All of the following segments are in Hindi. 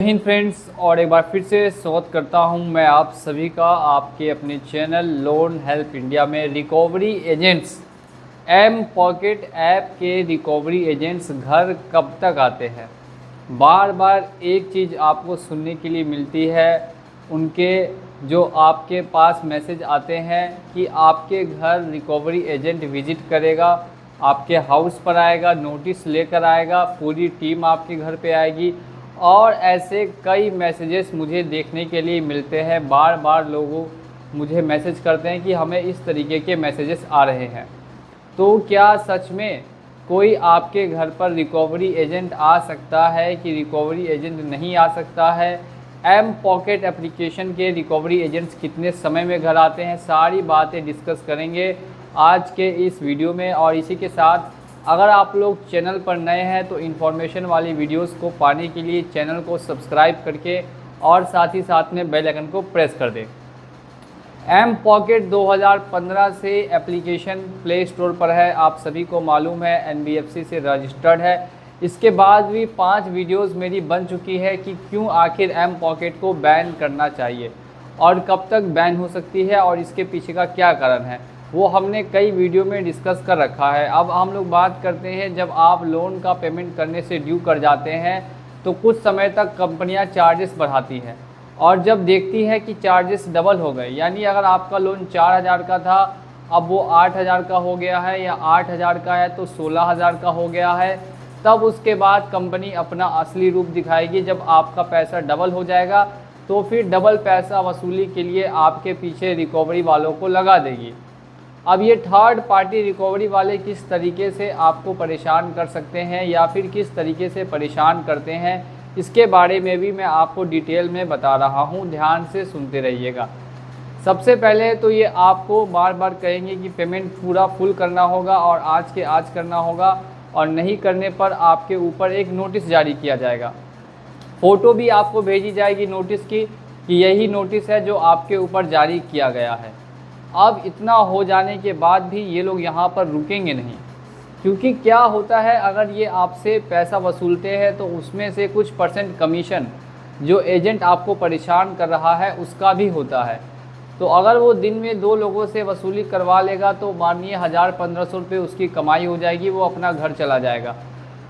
हिंद फ्रेंड्स, और एक बार फिर से स्वागत करता हूं मैं आप सभी का आपके अपने चैनल लोन हेल्प इंडिया में। Recovery agents M pocket app के रिकवरी एजेंट्स घर कब तक आते हैं? बार बार एक चीज़ आपको सुनने के लिए मिलती है, उनके जो आपके पास मैसेज आते हैं कि आपके घर रिकवरी एजेंट विजिट करेगा, आपके हाउस पर आएगा, नोटिस लेकर आएगा, पूरी टीम आपके घर पे आएगी। और ऐसे कई मैसेजेस मुझे देखने के लिए मिलते हैं। बार बार लोगों मुझे मैसेज करते हैं कि हमें इस तरीके के मैसेजेस आ रहे हैं। तो क्या सच में कोई आपके घर पर रिकवरी एजेंट आ सकता है कि रिकवरी एजेंट नहीं आ सकता है? एम पॉकेट एप्लीकेशन के रिकवरी एजेंट्स कितने समय में घर आते हैं, सारी बातें डिस्कस करेंगे आज के इस वीडियो में। और इसी के साथ अगर आप लोग चैनल पर नए हैं तो इन्फॉर्मेशन वाली वीडियोस को पाने के लिए चैनल को सब्सक्राइब करके और साथ ही साथ में बेल आइकन को प्रेस कर दें। एम पॉकेट 2015 से एप्लीकेशन प्ले स्टोर पर है, आप सभी को मालूम है, NBFC से रजिस्टर्ड है। इसके बाद भी 5 वीडियोस मेरी बन चुकी है कि क्यों आखिर एम पॉकेट को बैन करना चाहिए और कब तक बैन हो सकती है और इसके पीछे का क्या कारण है, वो हमने कई वीडियो में डिस्कस कर रखा है। अब हम लोग बात करते हैं, जब आप लोन का पेमेंट करने से ड्यू कर जाते हैं तो कुछ समय तक कंपनियां चार्जेस बढ़ाती हैं और जब देखती है कि चार्जेस डबल हो गए, यानी अगर आपका लोन 4,000 का था अब वो 8,000 का हो गया है, या 8,000 का है तो 16,000 का हो गया है, तब उसके बाद कंपनी अपना असली रूप दिखाएगी। जब आपका पैसा डबल हो जाएगा तो फिर डबल पैसा वसूली के लिए आपके पीछे रिकवरी वालों को लगा देगी। अब ये थर्ड पार्टी रिकवरी वाले किस तरीके से आपको परेशान कर सकते हैं या फिर किस तरीके से परेशान करते हैं, इसके बारे में भी मैं आपको डिटेल में बता रहा हूँ, ध्यान से सुनते रहिएगा। सबसे पहले तो ये आपको बार बार कहेंगे कि पेमेंट पूरा फुल करना होगा और आज के आज करना होगा, और नहीं करने पर आपके ऊपर एक नोटिस जारी किया जाएगा। फ़ोटो भी आपको भेजी जाएगी नोटिस की कि यही नोटिस है जो आपके ऊपर जारी किया गया है। अब इतना हो जाने के बाद भी ये लोग यहाँ पर रुकेंगे नहीं, क्योंकि क्या होता है, अगर ये आपसे पैसा वसूलते हैं तो उसमें से कुछ % कमीशन जो एजेंट आपको परेशान कर रहा है उसका भी होता है। तो अगर वो दिन में 2 लोगों से वसूली करवा लेगा तो मानिए 1,000-1,500 रुपये उसकी कमाई हो जाएगी, वो अपना घर चला जाएगा।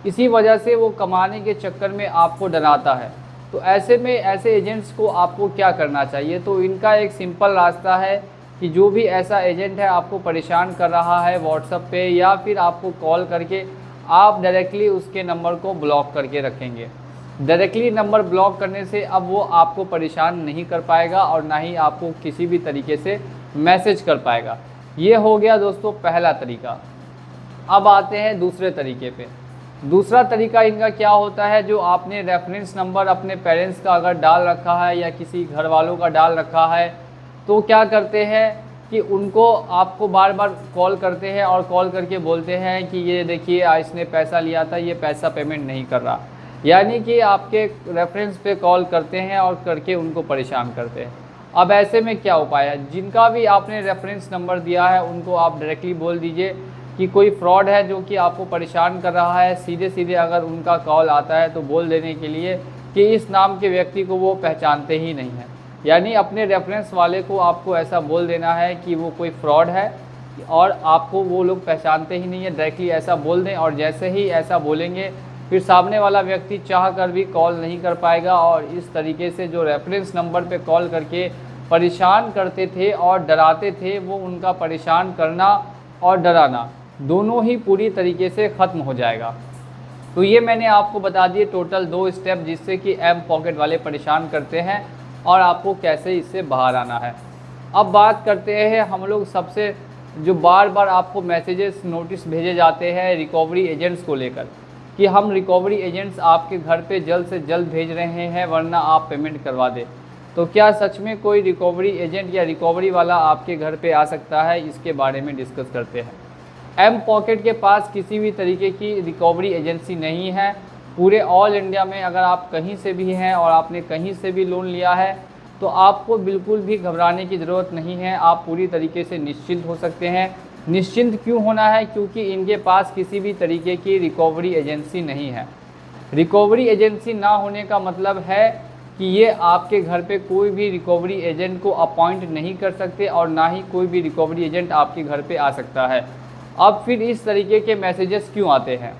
इसी वजह से वो कमाने के चक्कर में आपको डराता है। तो ऐसे में ऐसे एजेंट्स को आपको क्या करना चाहिए? तो इनका एक सिंपल रास्ता है कि जो भी ऐसा एजेंट है आपको परेशान कर रहा है व्हाट्सएप पे या फिर आपको कॉल करके, आप डायरेक्टली उसके नंबर को ब्लॉक करके रखेंगे। डायरेक्टली नंबर ब्लॉक करने से अब वो आपको परेशान नहीं कर पाएगा और ना ही आपको किसी भी तरीके से मैसेज कर पाएगा। ये हो गया दोस्तों पहला तरीका। अब आते हैं दूसरे तरीके पे। दूसरा तरीका इनका क्या होता है, जो आपने रेफरेंस नंबर अपने पेरेंट्स का अगर डाल रखा है या किसी घर वालों का डाल रखा है, तो क्या करते हैं कि उनको आपको बार बार कॉल करते हैं और कॉल करके बोलते हैं कि ये देखिए इसने पैसा लिया था, ये पैसा पेमेंट नहीं कर रहा। यानी कि आपके रेफरेंस पे कॉल करते हैं और करके उनको परेशान करते हैं। अब ऐसे में क्या उपाय है, जिनका भी आपने रेफरेंस नंबर दिया है उनको आप डायरेक्टली बोल दीजिए कि कोई फ्रॉड है जो कि आपको परेशान कर रहा है। सीधे सीधे अगर उनका कॉल आता है तो बोल देने के लिए कि इस नाम के व्यक्ति को वो पहचानते ही नहीं हैं। यानी अपने रेफरेंस वाले को आपको ऐसा बोल देना है कि वो कोई फ्रॉड है और आपको वो लोग पहचानते ही नहीं है, डायरेक्टली ऐसा बोल दें। और जैसे ही ऐसा बोलेंगे फिर सामने वाला व्यक्ति चाह कर भी कॉल नहीं कर पाएगा। और इस तरीके से जो रेफरेंस नंबर पे कॉल करके परेशान करते थे और डराते थे, वो उनका परेशान करना और डराना दोनों ही पूरी तरीके से ख़त्म हो जाएगा। तो ये मैंने आपको बता दिए टोटल 2 स्टेप, जिससे कि एम पॉकेट वाले परेशान करते हैं और आपको कैसे इससे बाहर आना है। अब बात करते हैं हम लोग सबसे, जो बार बार आपको मैसेजेस नोटिस भेजे जाते हैं रिकवरी एजेंट्स को लेकर कि हम रिकवरी एजेंट्स आपके घर पे जल्द से जल्द भेज रहे हैं वरना आप पेमेंट करवा दें। तो क्या सच में कोई रिकवरी एजेंट या रिकवरी वाला आपके घर पे आ सकता है? इसके बारे में डिस्कस करते हैं। एम पॉकेट के पास किसी भी तरीके की रिकवरी एजेंसी नहीं है। पूरे ऑल इंडिया में अगर आप कहीं से भी हैं और आपने कहीं से भी लोन लिया है तो आपको बिल्कुल भी घबराने की ज़रूरत नहीं है। आप पूरी तरीके से निश्चिंत हो सकते हैं। निश्चिंत क्यों होना है? क्योंकि इनके पास किसी भी तरीके की रिकवरी एजेंसी नहीं है। रिकवरी एजेंसी ना होने का मतलब है कि ये आपके घर पे कोई भी रिकवरी एजेंट को अपॉइंट नहीं कर सकते और ना ही कोई भी रिकवरी एजेंट आपके घर पे आ सकता है। अब फिर इस तरीके के मैसेजेस क्यों आते हैं,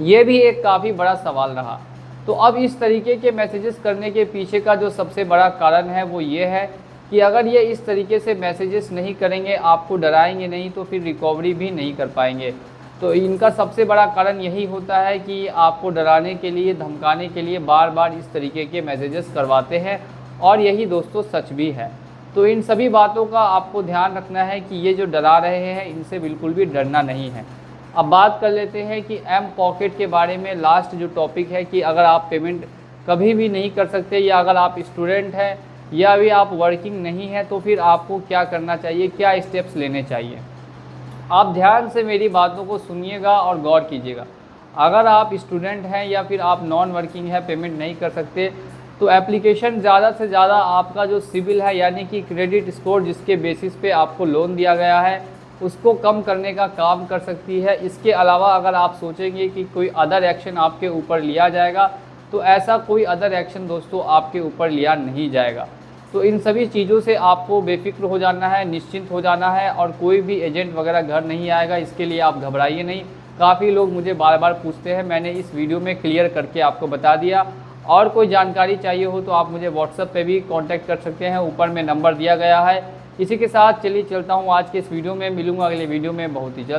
ये भी एक काफ़ी बड़ा सवाल रहा। तो अब इस तरीके के मैसेजेस करने के पीछे का जो सबसे बड़ा कारण है वो ये है कि अगर ये इस तरीके से मैसेजेस नहीं करेंगे, आपको डराएंगे नहीं, तो फिर रिकवरी भी नहीं कर पाएंगे। तो इनका सबसे बड़ा कारण यही होता है कि आपको डराने के लिए, धमकाने के लिए बार बार इस तरीके के मैसेजेस करवाते हैं, और यही दोस्तों सच भी है। तो इन सभी बातों का आपको ध्यान रखना है कि ये जो डरा रहे हैं इनसे बिल्कुल भी डरना नहीं है। अब बात कर लेते हैं कि एम पॉकेट के बारे में। लास्ट जो टॉपिक है कि अगर आप पेमेंट कभी भी नहीं कर सकते, या अगर आप स्टूडेंट हैं या भी आप वर्किंग नहीं है, तो फिर आपको क्या करना चाहिए, क्या स्टेप्स लेने चाहिए। आप ध्यान से मेरी बातों को सुनिएगा और गौर कीजिएगा। अगर आप स्टूडेंट हैं या फिर आप नॉन वर्किंग है, पेमेंट नहीं कर सकते, तो एप्लीकेशन ज़्यादा से ज़्यादा आपका जो सिबिल है, यानी कि क्रेडिट स्कोर जिसके बेसिस पे आपको लोन दिया गया है, उसको कम करने का काम कर सकती है। इसके अलावा अगर आप सोचेंगे कि कोई अदर एक्शन आपके ऊपर लिया जाएगा, तो ऐसा कोई अदर एक्शन दोस्तों आपके ऊपर लिया नहीं जाएगा। तो इन सभी चीज़ों से आपको बेफिक्र हो जाना है, निश्चिंत हो जाना है, और कोई भी एजेंट वगैरह घर नहीं आएगा, इसके लिए आप घबराइए नहीं। काफ़ी लोग मुझे बार बार पूछते हैं, मैंने इस वीडियो में क्लियर करके आपको बता दिया। और कोई जानकारी चाहिए हो तो आप मुझे व्हाट्सएप पे भी कांटेक्ट कर सकते हैं, ऊपर में नंबर दिया गया है। इसी के साथ चलिए चलता हूँ आज के इस वीडियो में, मिलूँगा अगले वीडियो में बहुत ही जल्द।